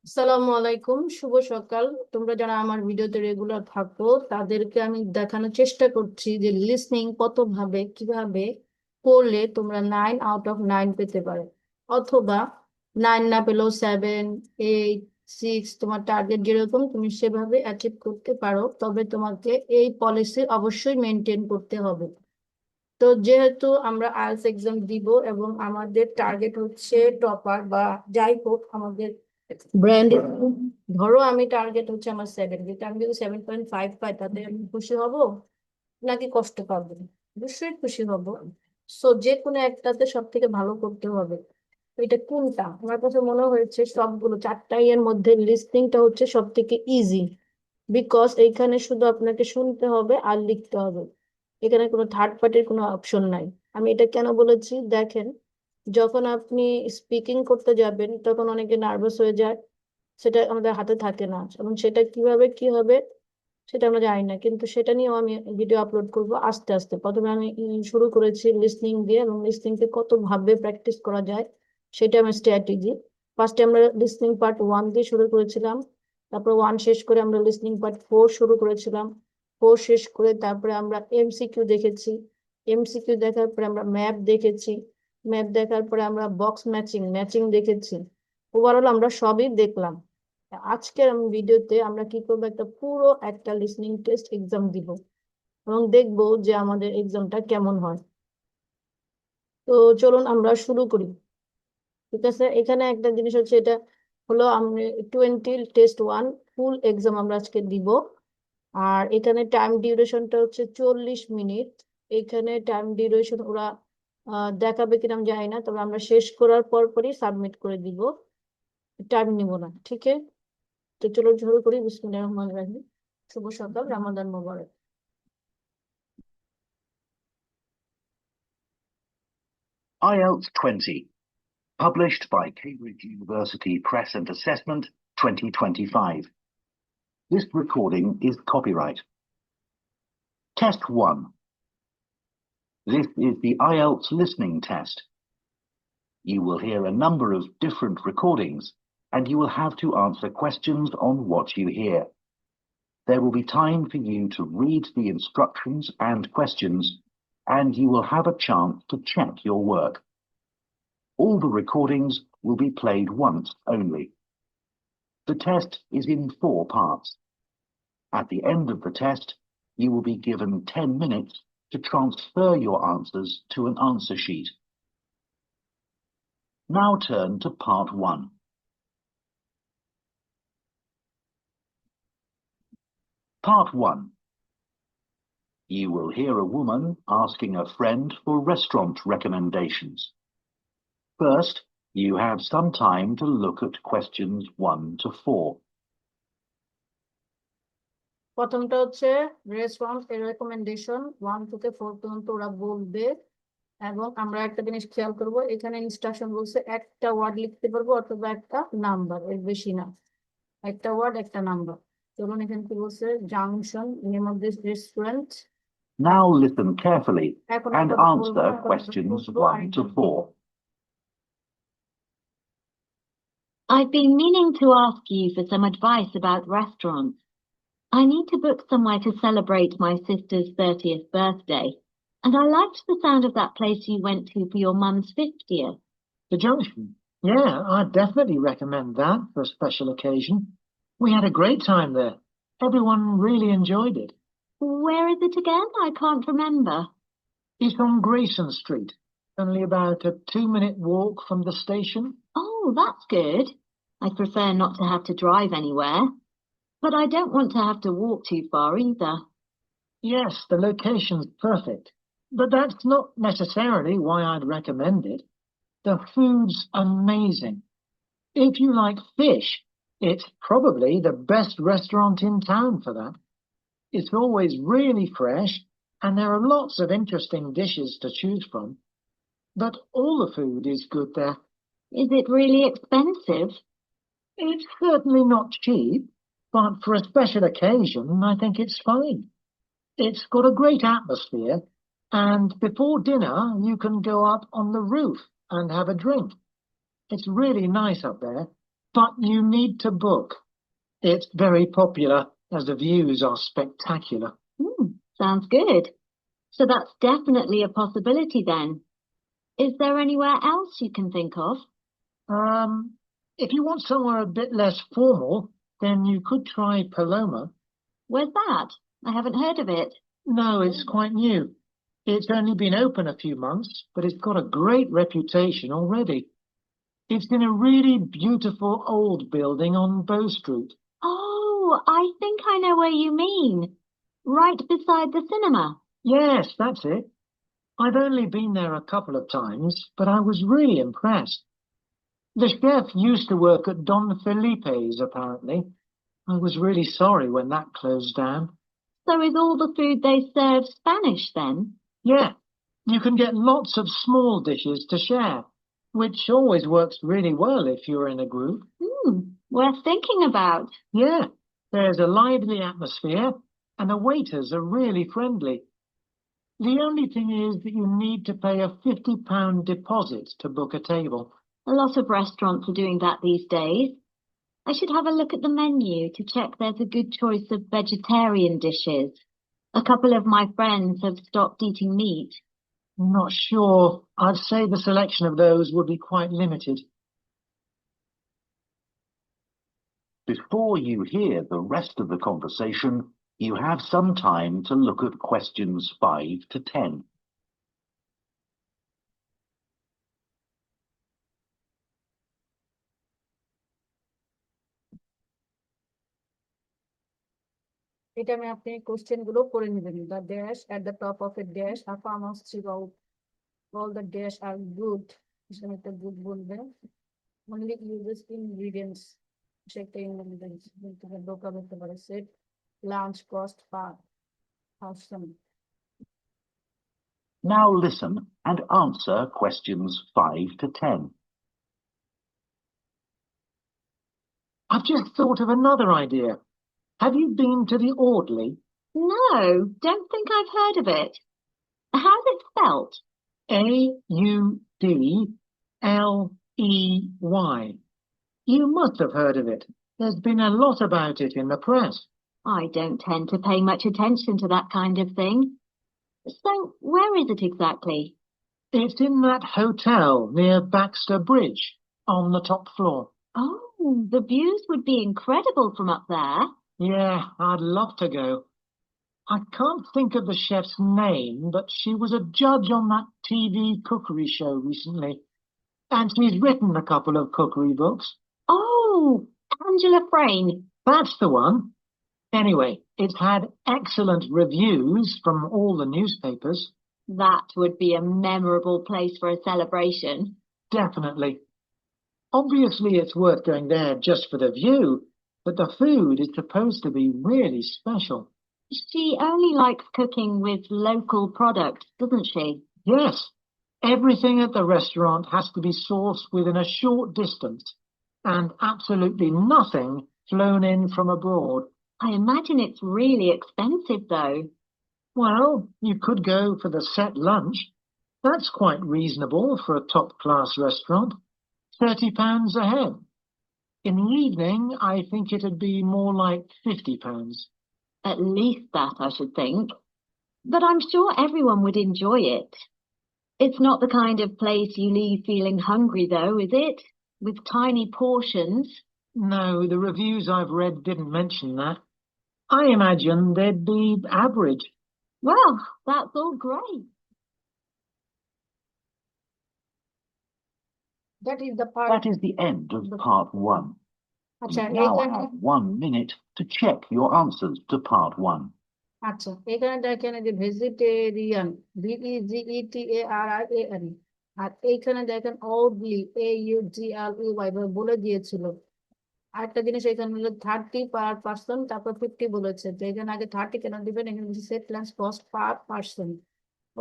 আসসালামু আলাইকুম, শুভ সকাল। তোমরা যারা আমার ভিডিওতে রেগুলার থাকো তাদেরকে আমি দেখানোর চেষ্টা করছি যে লিসনিং কত ভাবে কিভাবে করলে তোমরা 9 আউট অফ 9 পেতে পারো, অথবা 9 না পেলেও 7, 8, 6, তোমার টার্গেট যেরকম তুমি সেভাবে অ্যাচিভ করতে পারো। তবে তোমাকে এই পলিসি অবশ্যই মেনটেন করতে হবে। তো যেহেতু আমরা আইএলটিএস এক্সাম দিব এবং আমাদের টার্গেট হচ্ছে টপার বা যাই হোক আমাদের ব্র্যান্ড, ধরো আমি টার্গেট হচ্ছে আমার 7, যেটা আমি যদি 7.5 পাই তাতে আমি খুশি হব নাকি কষ্ট পাবো? অবশ্যই খুশি হব। সো যে কোনো একটাতে সব থেকে ভালো করতে হবে। তো এটা কোনটা আমার কাছে মনে হয়েছে সবগুলো চারটাই এর মধ্যে লিসনিংটা হচ্ছে সব থেকে ইজি, বিকজ এইখানে শুধু আপনাকে শুনতে হবে আর লিখতে হবে। এখানে কোনো থার্ড পার্টির কোনো অপশন নাই। আমি এটা কেন বলেছি দেখেন, যখন আপনি স্পিকিং করতে যাবেন তখন অনেকে নার্ভাস হয়ে যায়, সেটা আমাদের হাতে থাকে না এবং সেটা কিভাবে কি হবে সেটা আমরা জানি না, কিন্তু সেটা নিয়েও আমি ভিডিও আপলোড করব আস্তে আস্তে। প্রথমে আমি শুরু করেছি লিসনিং দিয়ে, এবং লিসনিংকে কত ভাবে প্র্যাকটিস করা যায় সেটা আমার স্ট্র্যাটেজি। ফার্স্টে আমরা লিসনিং পার্ট 1 দিয়ে শুরু করেছিলাম, তারপর 1 শেষ করে আমরা লিসনিং পার্ট 4 শুরু করেছিলাম। 4 শেষ করে তারপরে আমরা এমসিকিউ দেখেছি, এমসিকিউ দেখার পরে আমরা ম্যাপ দেখেছি, ম্যাপ দেখার পরে আমরা বক্স ম্যাচিং ম্যাচিং দেখেছি। ওভারঅল আমরা সবই দেখলাম। আজকের আমি ভিডিওতে আমরা কি করবো, পুরো একটা লিসনিং টেস্ট এক্সাম দিব এবং দেখবো যে আমাদের এক্সামটা কেমন হয়। তো চলুন আমরা শুরু করি। ঠিক আছে, এখানে একটা জিনিস হচ্ছে, এটা হলো আমরা 20 টেস্ট 1 ফুল এক্সাম আমরা আজকে দিব। আর এখানে টাইম ডিউরেশনটা হচ্ছে 40 মিনিট। এখানে টাইম ডিউরেশন ওরা দেখাবে কিনা আমি জানি না, তবে আমরা শেষ করার পর পরই সাবমিট করে দিব, টাইম নিব না। ঠিক আছে, তো চলো শুরু করি। বিসমিল্লাহির রহমানির রহিম। শুভ সকাল, রামাদান মোবারক। IELTS 20, published by Cambridge University Press and Assessment 2025. This recording is copyright. Test 1. This is the IELTS listening test. You will hear a number of different recordings, and you will have to answer questions on what you hear. There will be time for you to read the instructions and questions, and you will have a chance to check your work. All the recordings will be played once only. The test is in 4 parts. At the end of the test, you will be given 10 minutes to transfer your answers to an answer sheet. Now turn to part 1. Part 1. You will hear a woman asking a friend for restaurant recommendations. First, you have some time to look at questions 1 to 4. প্রথমটা হচ্ছে response এর recommendation 1 থেকে 4 পর্যন্ত ওরা বলবে। এবং আমরা একটা জিনিস খেয়াল করব, এখানে ইনস্ট্রাকশন বলছে একটা ওয়ার্ড লিখতে পারবো অথবা একটা নাম্বার, এর বেশি না। একটা ওয়ার্ড একটা নাম্বার। চলুন এখানে কি বলছে, junction, name of this restaurant. Now listen carefully এখন আর and কথা বলবো answer না, কথা questions বলবো 1 to 4. I've been meaning to ask you for some advice about restaurants. I need to book somewhere to celebrate my sister's 30th birthday, and I liked the sound of that place you went to for your mum's 50th. The Junction. Yeah, I'd definitely recommend that for a special occasion. We had a great time there. Everyone really enjoyed it. Where is it again? I can't remember. It's on Grayson Street, only about a 2-minute walk from the station. Oh, that's good. I'd prefer not to have to drive anywhere, but I don't want to have to walk too far either. Yes, the location's perfect, but that's not necessarily why I'd recommend it. The food's amazing. If you like fish, it's probably the best restaurant in town for that. It's always really fresh, and there are lots of interesting dishes to choose from. But all the food is good there. Is it really expensive? It's certainly not cheap, but for a special occasion, I think it's fine. It's got a great atmosphere, and before dinner, you can go up on the roof and have a drink. It's really nice up there. but you need to book. It's very popular as the views are spectacular. Sounds good. So that's definitely a possibility then. Is there anywhere else you can think of? If you want somewhere a bit less formal, then you could try Paloma. Where's that? I haven't heard of it. No, it's quite new. It's only been open a few months, but it's got a great reputation already. It's in a really beautiful old building on Bow Street. Oh, I think I know where you mean. Right beside the cinema. Yes, that's it. I've only been there a couple of times, but I was really impressed. The chef used to work at Don Felipe's, apparently. I was really sorry when that closed down. So is all the food they serve Spanish then? Yeah, you can get lots of small dishes to share, which always works really well if you're in a group. Worth thinking about. Yeah, there's a lively atmosphere, and the waiters are really friendly. The only thing is that you need to pay a £50 deposit to book a table. A lot of restaurants are doing that these days. I should have a look at the menu to check there's a good choice of vegetarian dishes. A couple of my friends have stopped eating meat. Not sure. I'd say the selection of those would be quite limited. Before you hear the rest of the conversation, you have some time to look at questions 5 to 10. এটা আমি আপনি question গুলো পড়ে নেবেন। The dash at the top of a dash are farmers throughout all the dash are good. এখানে একটা good বলবে। Only uses ingredients. সেটা ingredients থেকে দোকা বলতে পারে set lunch cost per person. Now listen and answer questions 5 to 10. I've just thought of another idea. Have you been to the Audley? No, don't think I've heard of it. How's it spelt? Audley. You must have heard of it. There's been a lot about it in the press. I don't tend to pay much attention to that kind of thing. So, where is it exactly? It's in that hotel near Baxter Bridge on the top floor. Oh, the views would be incredible from up there. Yeah, I'd love to go. I can't think of the chef's name, but she was a judge on that TV cookery show recently. And she's written a couple of cookery books. Oh, Angela Frayne. That's the one. Anyway, it's had excellent reviews from all the newspapers. That would be a memorable place for a celebration. Definitely. Obviously, it's worth going there just for the view, but the food is supposed to be really special. She only likes cooking with local products, doesn't she? Yes. Everything at the restaurant has to be sourced within a short distance, and absolutely nothing flown in from abroad. I imagine it's really expensive, though. Well, you could go for the set lunch. That's quite reasonable for a top-class restaurant. £30 a head. In the evening, I think it'd be more like £50. At least that, I should think. But I'm sure everyone would enjoy it. It's not the kind of place you leave feeling hungry, though, is it? With tiny portions. No, the reviews I've read didn't mention that. I imagine they'd be average. Well, that's all great. That is the part. That is the end of part 1. আচ্ছা You now এইখানে have 1 minute to check your answers to part 1. আচ্ছা এখানে দেখেন যে vegetarian VEGETARIAN আর এইখানে দেখেন OUDLY AUGLEY বলে দিয়েছিল। আরেকটা জিনিস এখানে হলো 30 পার পার্সন, তারপর 50 বলেছে। তো এখানে আগে 30 কেন দিবেন, এখানে set lunch cost per person.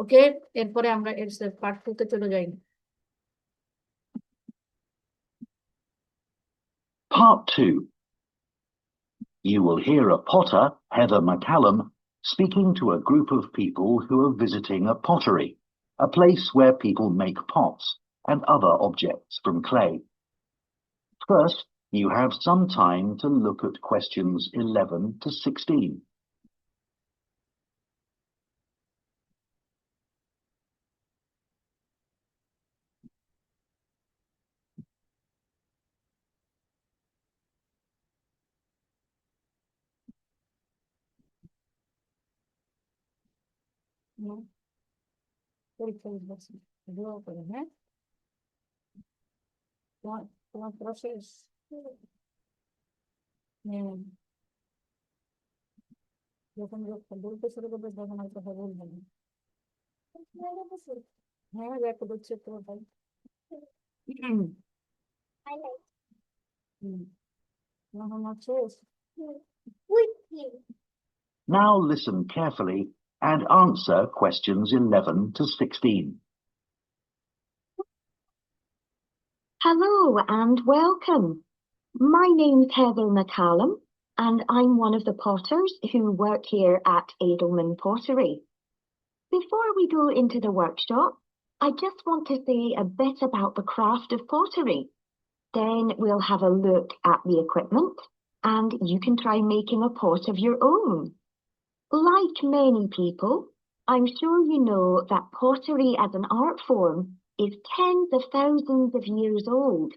Okay, এরপরে আমরা এর পার্ট 2 তে চলে যাই। Part 2. You will hear a potter, Heather McCallum, speaking to a group of people who are visiting a pottery, a place where people make pots and other objects from clay. First, You have some time to look at questions 11 to 16. No. One process. যখন বলতে শুরু করবে তখন আর কথা বলবে না। হ্যাঁ দেখো হচ্ছে তো ভাই। এখন হচ্ছে Now listen carefully and answer questions 11 to 16. Hello and welcome. My name's Heather McCallum, and I'm one of the potters who work here at Edelman Pottery. Before we go into the workshop, I just want to say a bit about the craft of pottery. Then we'll have a look at the equipment, and you can try making a pot of your own. Like many people, I'm sure you know that pottery as an art form is tens of thousands of years old,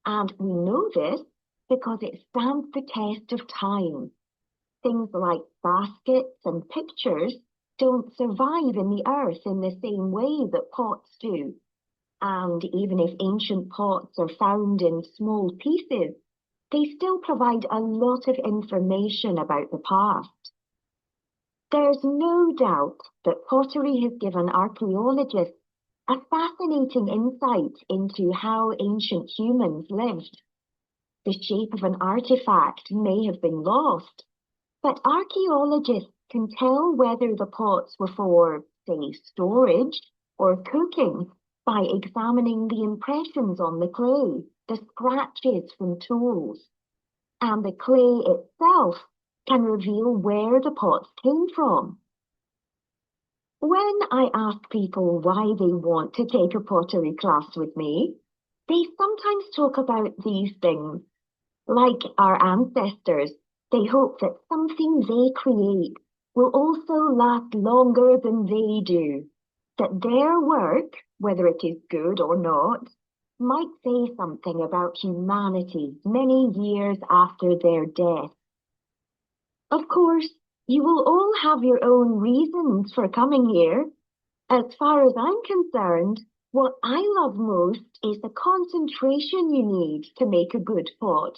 and we know this because it stands the test of time. Things like baskets and pictures don't survive in the earth in the same way that pots do. And even if ancient pots are found in small pieces, they still provide a lot of information about the past. There's no doubt that pottery has given archaeologists a fascinating insight into how ancient humans lived. The shape of an artifact may have been lost, but archaeologists can tell whether the pots were for, say, storage or cooking by examining the impressions on the clay, the scratches from tools. And the clay itself can reveal where the pots came from. When I ask people why they want to take a pottery class with me, they sometimes talk about these things. Like our ancestors, they hope that something they create will also last longer than they do, that their work, whether it is good or not, might say something about humanity many years after their death. Of course, you will all have your own reasons for coming here. As far as I'm concerned, what I love most is the concentration you need to make a good pot.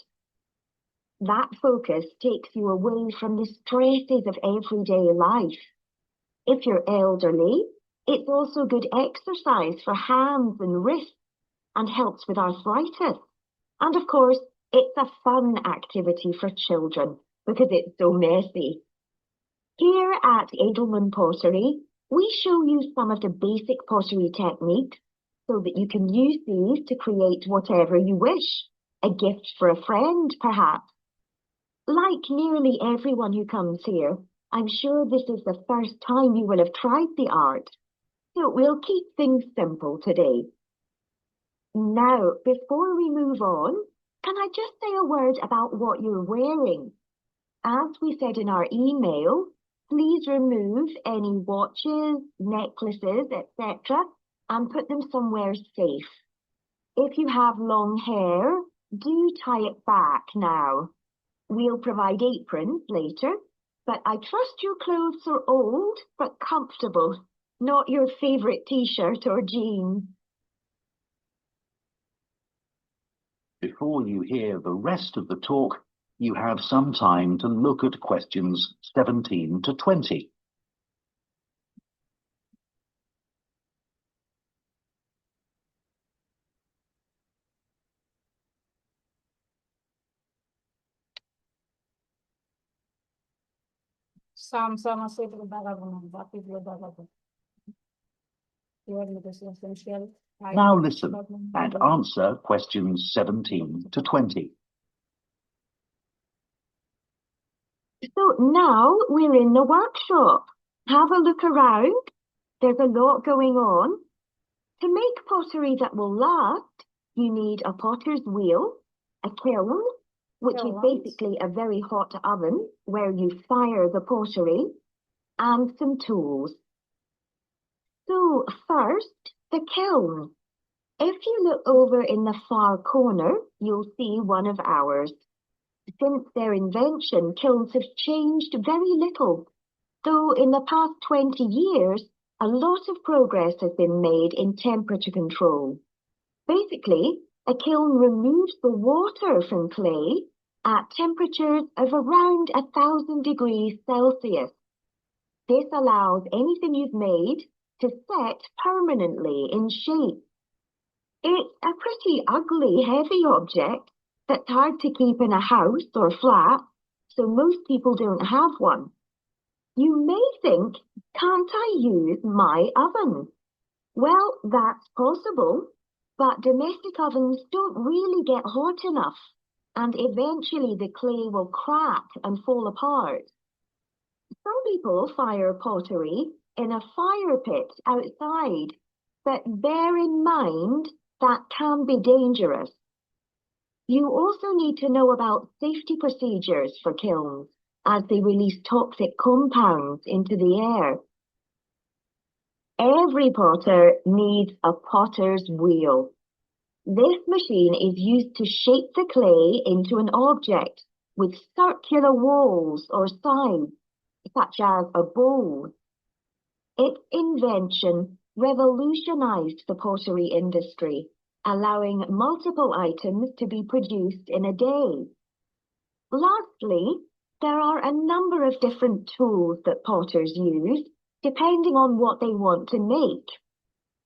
That focus takes you away from the stresses of everyday life. If you're elderly, it's also good exercise for hands and wrists and helps with arthritis. And of course, it's a fun activity for children because it's so messy. Here at Edelman Pottery, we show you some of the basic pottery techniques so that you can use these to create whatever you wish. A gift for a friend, perhaps. Like nearly everyone who comes here, I'm sure this is the first time you will have tried the art. So we'll keep things simple today. Now, before we move on, can I just say a word about what you're wearing? As we said in our email, please remove any watches, necklaces, etc. and put them somewhere safe. If you have long hair, do tie it back now. We'll provide aprons later, but I trust your clothes are old but comfortable, not your favourite t-shirt or jeans. Before you hear the rest of the talk, you have some time to look at questions 17 to 20. সাম আছে এগুলো দাগাবো না, বাকিগুলো দাগাবো। Essential. Now listen and answer questions 17 to 20. So now we're in the workshop. Have a look around. There's a lot going on. To make pottery that will last, you need a potter's wheel, a kiln, which is Kilns. basically a very hot oven where you fire the pottery, and some tools. So first, the kiln. If you look over in the far corner, you'll see one of ours. Since their invention, kilns have changed very little, though in the past 20 years, a lot of progress has been made in temperature control. Basically, a kiln removes the water from clay at temperatures of around 1,000 degrees Celsius. This allows anything you've made to set permanently in shape. It's a pretty ugly, heavy object that's hard to keep in a house or flat, so most people don't have one. You may think, can't I use my oven? Well, that's possible, but domestic ovens don't really get hot enough, and eventually the clay will crack and fall apart. Some people fire pottery in a fire pit outside, but bear in mind that can be dangerous. You also need to know about safety procedures for kilns, as they release toxic compounds into the air. Every potter needs a potter's wheel. This machine is used to shape the clay into an object with circular walls or sides, such as a bowl. Its invention revolutionized the pottery industry, allowing multiple items to be produced in a day. Lastly, there are a number of different tools that potters use, depending on what they want to make.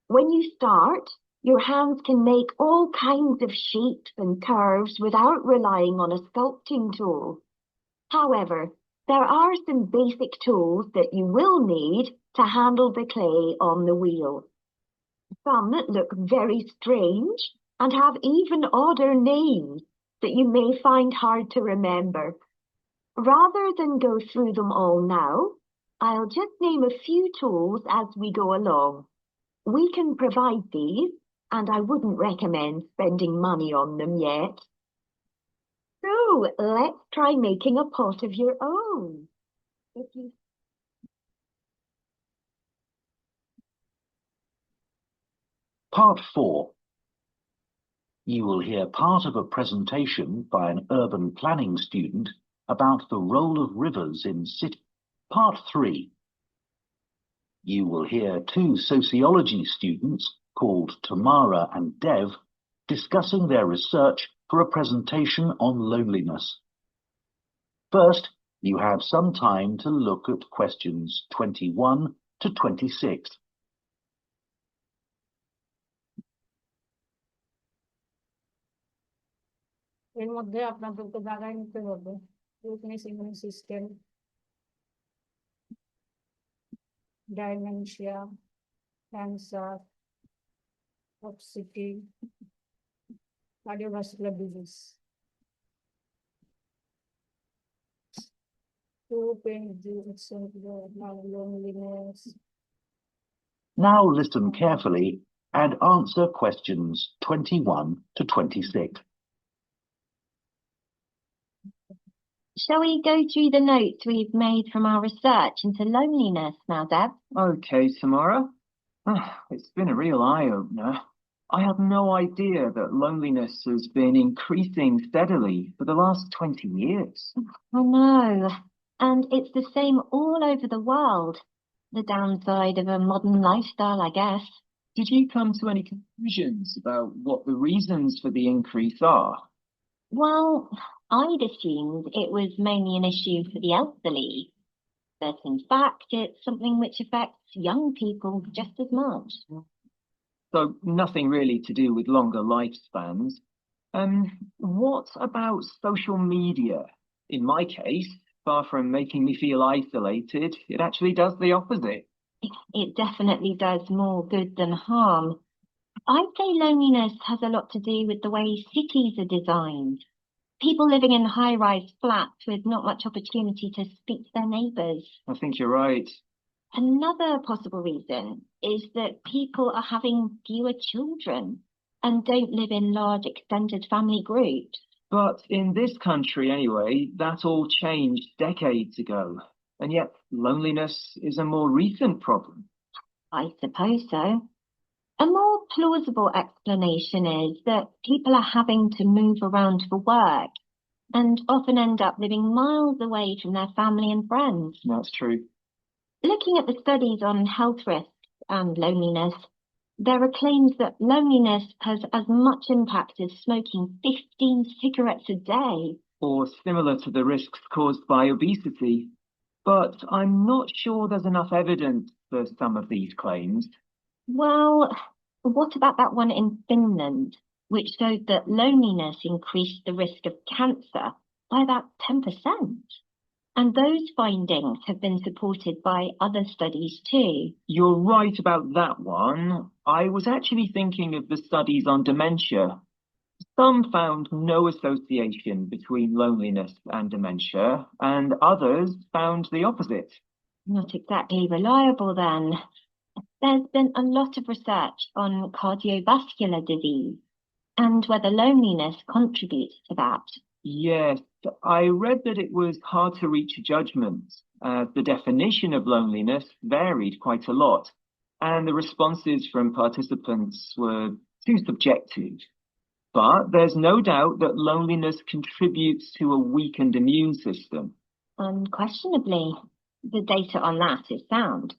When you start, your hands can make all kinds of shapes and curves without relying on a sculpting tool. However, there are some basic tools that you will need to handle the clay on the wheel. Some look very strange and have even odder names that you may find hard to remember. Rather than go through them all now, I'll just name a few tools as we go along. We can provide these, and I wouldn't recommend spending money on them yet. So let's try making a pot of your own. Part 4. You will hear part of a presentation by an urban planning student about the role of rivers in cities. Part 3. You will hear two sociology students called Tamara and Dev discussing their research for a presentation on loneliness. First, you have some time to look at questions 21 to 26. এর মধ্যে আপনাদেরকে জায়গায় নিতে হবে weakness immune system, dementia, cancer, obesity, cardiovascular disease. Loneliness. Now listen carefully and answer questions 21 to 26. Shall we go through the notes we've made from our research into loneliness now, Deb? Okay, Tamara. It's been a real eye-opener. I had no idea that loneliness has been increasing steadily for the last 20 years. I know, and it's the same all over the world. The downside of a modern lifestyle, I guess. Did you come to any conclusions about what the reasons for the increase are? Well, I'd assumed it was mainly an issue for the elderly, but in fact it's something which affects young people just as much. So nothing really to do with longer lifespans. What about social media? In my case, far from making me feel isolated, it actually does the opposite. It definitely does more good than harm. I'd say loneliness has a lot to do with the way cities are designed. People living in high-rise flats with not much opportunity to speak to their neighbours. I think you're right. Another possible reason is that people are having fewer children and don't live in large extended family groups. But in this country, anyway, that all changed decades ago. And yet, loneliness is a more recent problem. I suppose so. A more plausible explanation is that people are having to move around for work and often end up living miles away from their family and friends. That's true. Looking at the studies on health risks and loneliness, there are claims that loneliness has as much impact as smoking 15 cigarettes a day. Or similar to the risks caused by obesity. But I'm not sure there's enough evidence for some of these claims. Well, what about that one in Finland, which showed that loneliness increased the risk of cancer by about 10%? And those findings have been supported by other studies too. You're right about that one. I was actually thinking of the studies on dementia. Some found no association between loneliness and dementia, and others found the opposite. Not exactly reliable then. There's been a lot of research on cardiovascular disease and whether loneliness contributes to that. Yes, I read that it was hard to reach a judgment. The definition of loneliness varied quite a lot, and the responses from participants were too subjective. But there's no doubt that loneliness contributes to a weakened immune system. Unquestionably, the data on that is sound.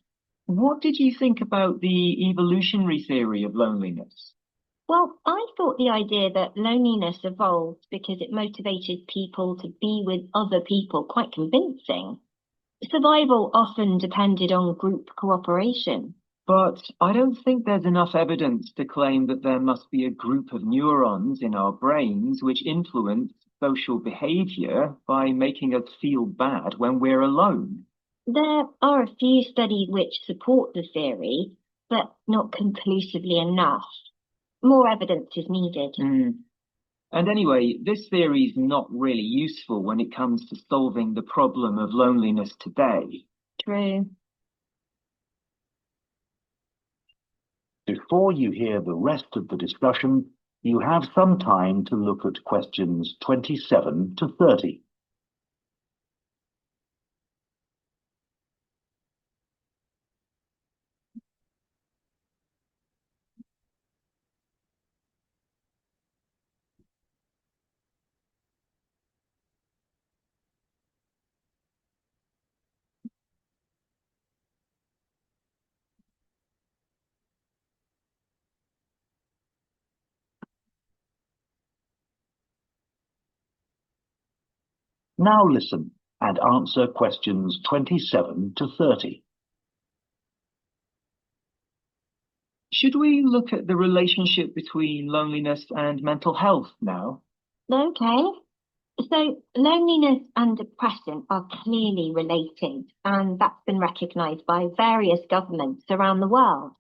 What did you think about the evolutionary theory of loneliness? Well, I thought the idea that loneliness evolved because it motivated people to be with other people quite convincing. Survival often depended on group cooperation. But I don't think there's enough evidence to claim that there must be a group of neurons in our brains which influence social behavior by making us feel bad when we're alone. There are a few studies which support the theory, but not conclusively enough. More evidence is needed. And anyway, this theory is not really useful when it comes to solving the problem of loneliness today. True. Before you hear the rest of the discussion, you have some time to look at questions 27 to 30. Now listen and answer questions 27 to 30. Should we look at the relationship between loneliness and mental health now? Okay. So loneliness and depression are clearly related, and that's been recognised by various governments around the world.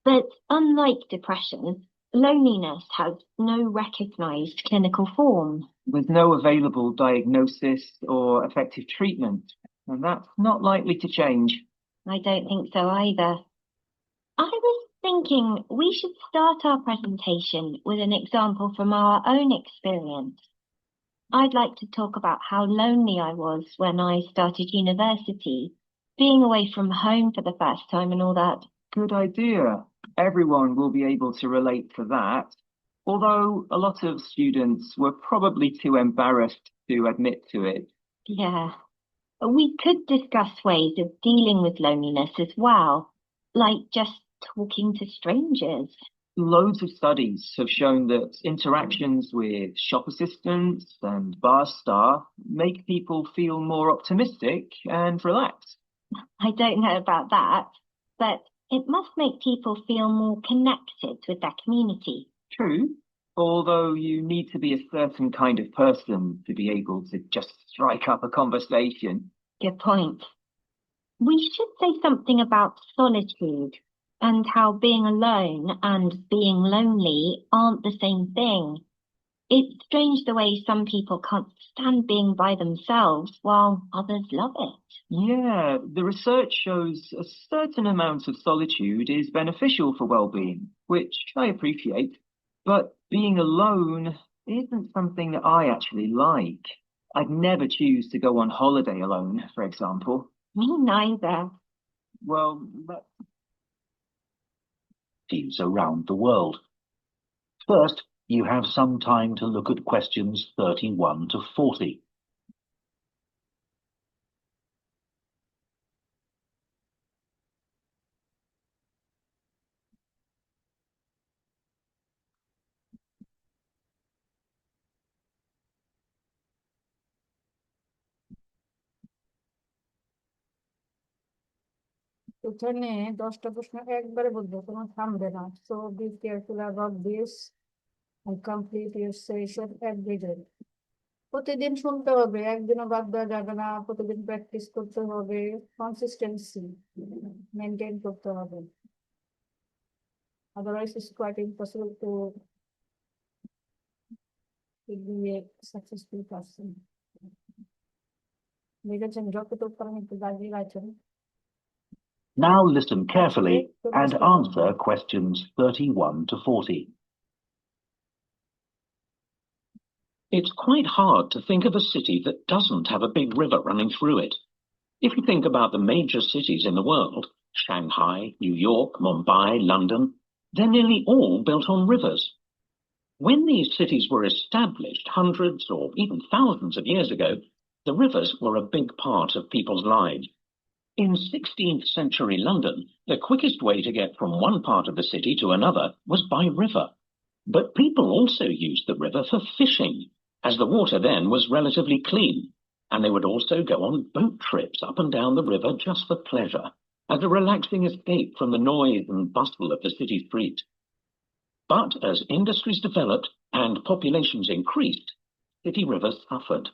But unlike depression, loneliness has no recognised clinical form. With no available diagnosis or effective treatment, and that's not likely to change. I don't think so either. I was thinking we should start our presentation with an example from our own experience. I'd like to talk about how lonely I was when I started university, being away from home for the first time and all that. Good idea. Everyone will be able to relate to that, although a lot of students were probably too embarrassed to admit to it. Yeah. We could discuss ways of dealing with loneliness as well, like just talking to strangers. Loads of studies have shown that interactions with shop assistants and bar staff make people feel more optimistic and relaxed. I don't know about that, but it must make people feel more connected with their community. True, although you need to be a certain kind of person to be able to just strike up a conversation. Good point. We should say something about solitude and how being alone and being lonely aren't the same thing. It's strange the way some people can't stand being by themselves while others love it. Yeah, the research shows a certain amount of solitude is beneficial for well-being, which I appreciate. But being alone, isn't something that I actually like. I'd never choose to go on holiday alone, for example. Me neither. Well, but Teams around the world. First, you have some time to look at questions 31 to 40. এখানে 10টা প্রশ্ন একবারে বলবো, কোনো থামবে না। So be careful about this and complete your session every day. প্রতিদিন শুনতে হবে, একদিনও বাদ দেওয়া যাবে না, প্রতিদিন প্র্যাকটিস করতে হবে, কনসিস্টেন্সি মেনটেন করতে হবে, otherwise it's quite impossible to be a successful person. দেখেছেন যতটুকু পারেন একটু দাঁড়িয়ে আছেন। Now listen carefully and answer questions 31 to 40. It's quite hard to think of a city that doesn't have a big river running through it. If you think about the major cities in the world, Shanghai, New York, Mumbai, London, they're nearly all built on rivers. When these cities were established hundreds or even thousands of years ago, the rivers were a big part of people's lives. In 16th century London, the quickest way to get from one part of the city to another was by river. But people also used the river for fishing, as the water then was relatively clean, and they would also go on boat trips up and down the river just for pleasure, as a relaxing escape from the noise and bustle of the city street. But as industries developed and populations increased, city rivers suffered.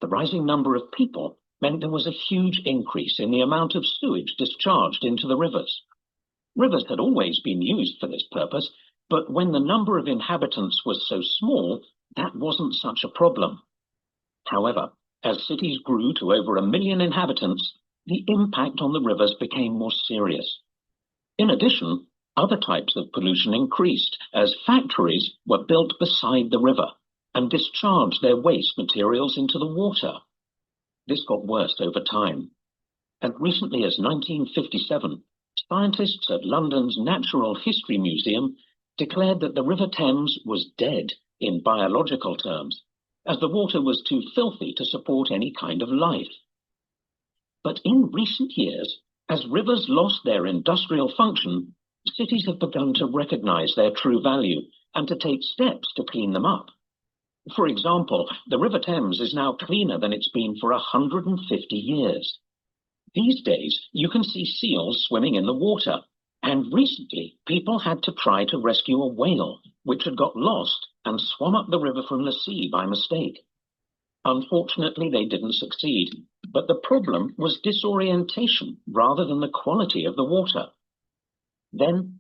The rising number of people meant there was a huge increase in the amount of sewage discharged into the rivers. Rivers had always been used for this purpose, but when the number of inhabitants was so small, that wasn't such a problem. However, as cities grew to over 1 million inhabitants, the impact on the rivers became more serious. In addition, other types of pollution increased as factories were built beside the river and discharged their waste materials into the water. This got worse over time. As recently as 1957, scientists at London's Natural History Museum declared that the River Thames was dead in biological terms, as the water was too filthy to support any kind of life. But in recent years, as rivers lost their industrial function, cities have begun to recognize their true value and to take steps to clean them up. For example, the River Thames is now cleaner than it's been for 150 years. These days, you can see seals swimming in the water, and recently people had to try to rescue a whale which had got lost and swum up the river from the sea by mistake. Unfortunately, they didn't succeed, but the problem was disorientation rather than the quality of the water. Then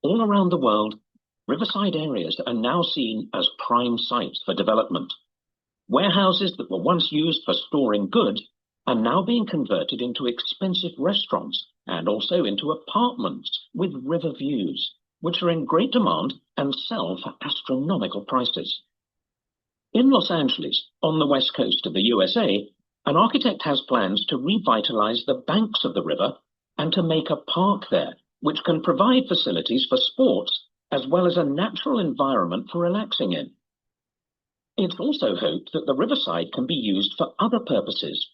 all around the world, riverside areas are now seen as prime sites for development. Warehouses that were once used for storing goods are now being converted into expensive restaurants and also into apartments with river views, which are in great demand and sell for astronomical prices. In Los Angeles, on the west coast of the USA, an architect has plans to revitalize the banks of the river and to make a park there, which can provide facilities for sports as well as a natural environment for relaxing in. It's also hoped that the riverside can be used for other purposes.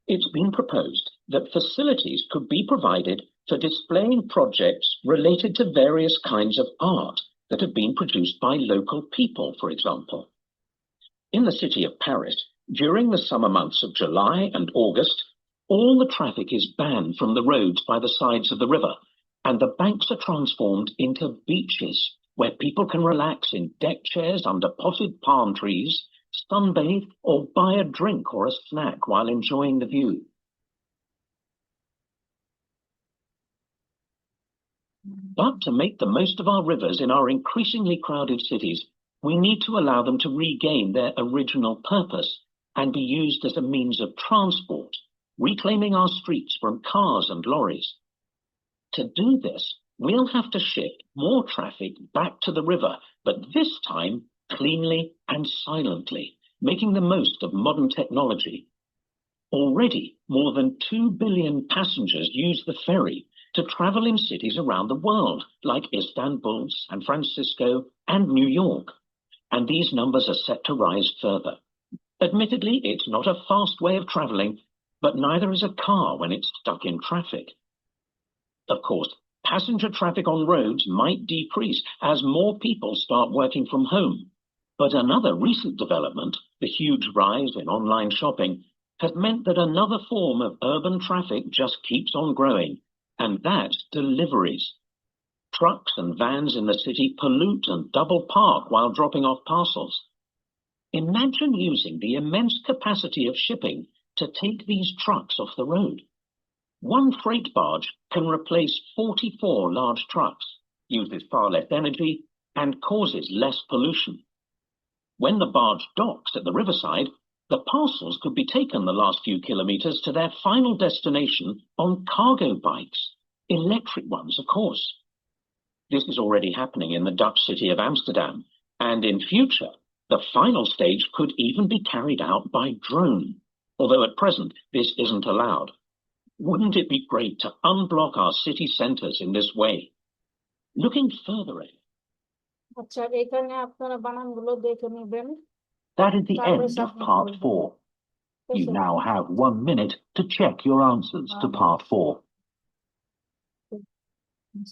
It's been proposed that facilities could be provided for displaying projects related to various kinds of art that have been produced by local people, for example. In the city of Paris, during the summer months of July and August, all the traffic is banned from the roads by the sides of the river, and the banks are transformed into beaches where people can relax in deck chairs under potted palm trees, sunbathe, or buy a drink or a snack while enjoying the view. But to make the most of our rivers in our increasingly crowded cities, we need to allow them to regain their original purpose and be used as a means of transport, reclaiming our streets from cars and lorries. To do this, we'll have to shift more traffic back to the river, but this time cleanly and silently, making the most of modern technology. Already, more than 2 billion passengers use the ferry to travel in cities around the world, like Istanbul, San Francisco, and New York. And these numbers are set to rise further. Admittedly, it's not a fast way of traveling, but neither is a car when it's stuck in traffic. Of course, passenger traffic on roads might decrease as more people start working from home. But another recent development, the huge rise in online shopping, has meant that another form of urban traffic just keeps on growing, and that's deliveries. Trucks and vans in the city pollute and double park while dropping off parcels. Imagine using the immense capacity of shipping to take these trucks off the road. One freight barge can replace 44 large trucks, uses far less energy, and causes less pollution. When the barge docks at the riverside, the parcels could be taken the last few kilometers to their final destination on cargo bikes, electric ones, of course. This is already happening in the Dutch city of Amsterdam, and in future, the final stage could even be carried out by drone, although at present this isn't allowed. Wouldn't it be great to unblock our city centers in this way? Looking further ahead, আচ্ছা, এখানে আপনারা বানানগুলো দেখে নেবেন। That is the তারপরে end of submit part করবেন। 4. ঠিক You আছে? now have 1 minute to check your answers to part 4.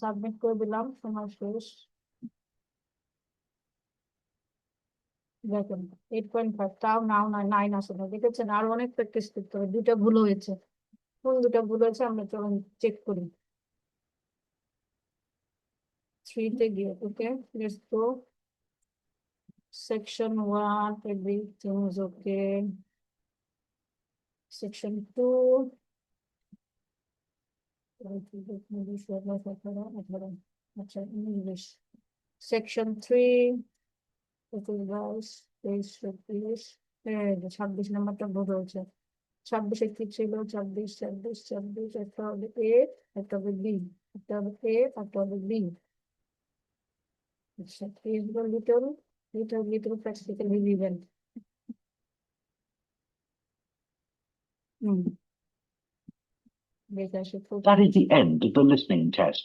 Submit করে দিলাম, সময় শেষ। দেখেন 8.5, তাও নাও না 9 আসে না, দেখেছেন? আর অনেক প্র্যাকটিস করতে হবে। দুটা ভুল হয়েছে। কোন দুটা ভুল হয়েছে আমরা চলুন চেক করি। 3 তে গিয়ে, ওকে, let's go. Section 1, everything is okay. Section 2, English. Section 3, guys, please, 26 নাম্বারটা ভুল হয়েছে। 26 কি ছিল? 26 একটা হবে A, একটা হবে B, একটা হবে A, একটা হবে B। আচ্ছা, is the little practically relevant. That is the end of the listening test.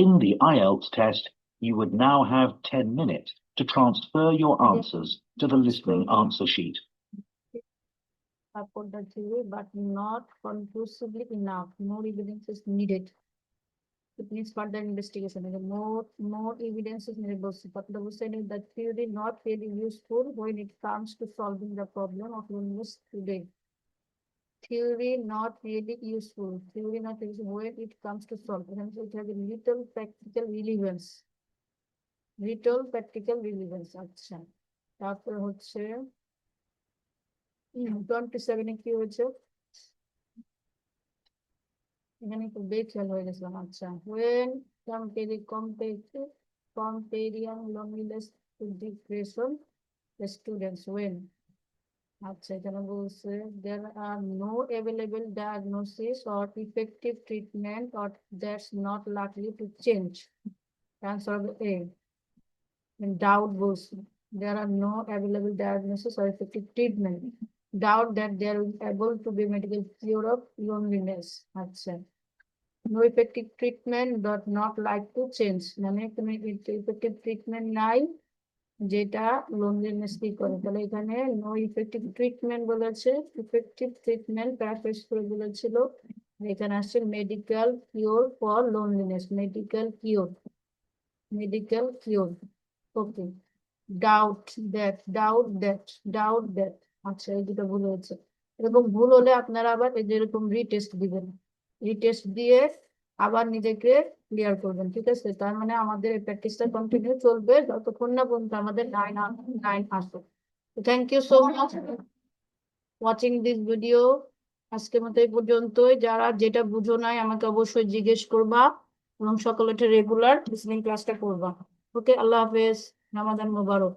In the IELTS test, you would now have 10 minutes to transfer your answers to the listening answer sheet. Support the theory, but not conclusively enough. More evidence is needed. It needs further investigation. More evidence is needed. But the saying is that theory not really useful when it comes to solving the problem of loneliness today. Theory not really useful. Theory not useful when it comes to solving. Hence, it has a little practical relevance. Little practical relevance. আচ্ছা, তারপর হচ্ছে 27 কি হয়েছে? এখানে একটু বেখেয়াল হয়ে গেছিলাম। আচ্ছা, when comparing loneliness to depression, the students when, আচ্ছা, এখানে বলছে there are no available diagnosis or effective treatment or that's not likely to change. Answer হবে A. Doubt বলছে there are no available diagnosis or effective treatment. Doubt that there will be able to be medical cure of loneliness. আচ্ছা, no effective treatment but not like to change, মানে কোনো effective treatment নাই যেটা loneliness কি করে। তাহলে এখানে no effective treatment বলেছে, effective treatment প্যারাফ্রেজ করে বলেছিল, এখানে আসছে medical cure for loneliness, medical cure, okay. doubt that আচ্ছা, এই দুটো ভুল হয়েছে। এরকম ভুল হলে আপনারা আবার এই যেরকম রিটেস্ট দিবেন, রিটেস্ট দিয়ে আবার নিজেকে ক্লিয়ার করবেন, ঠিক আছে? তার মানে আমাদের এই প্র্যাকটিসটা কন্টিনিউ চলবে যতক্ষণ না পর্যন্ত আমাদের 9 আসবে। Thank you so much watching this video. আজকের মতো এই পর্যন্তই। যারা যেটা বুঝো নাই আমাকে অবশ্যই জিজ্ঞেস করবা। এবং সকলে রেগুলার লিসনিং ক্লাসটা করবা। ওকে, আল্লাহ হাফেজ, রমাদান মোবারক।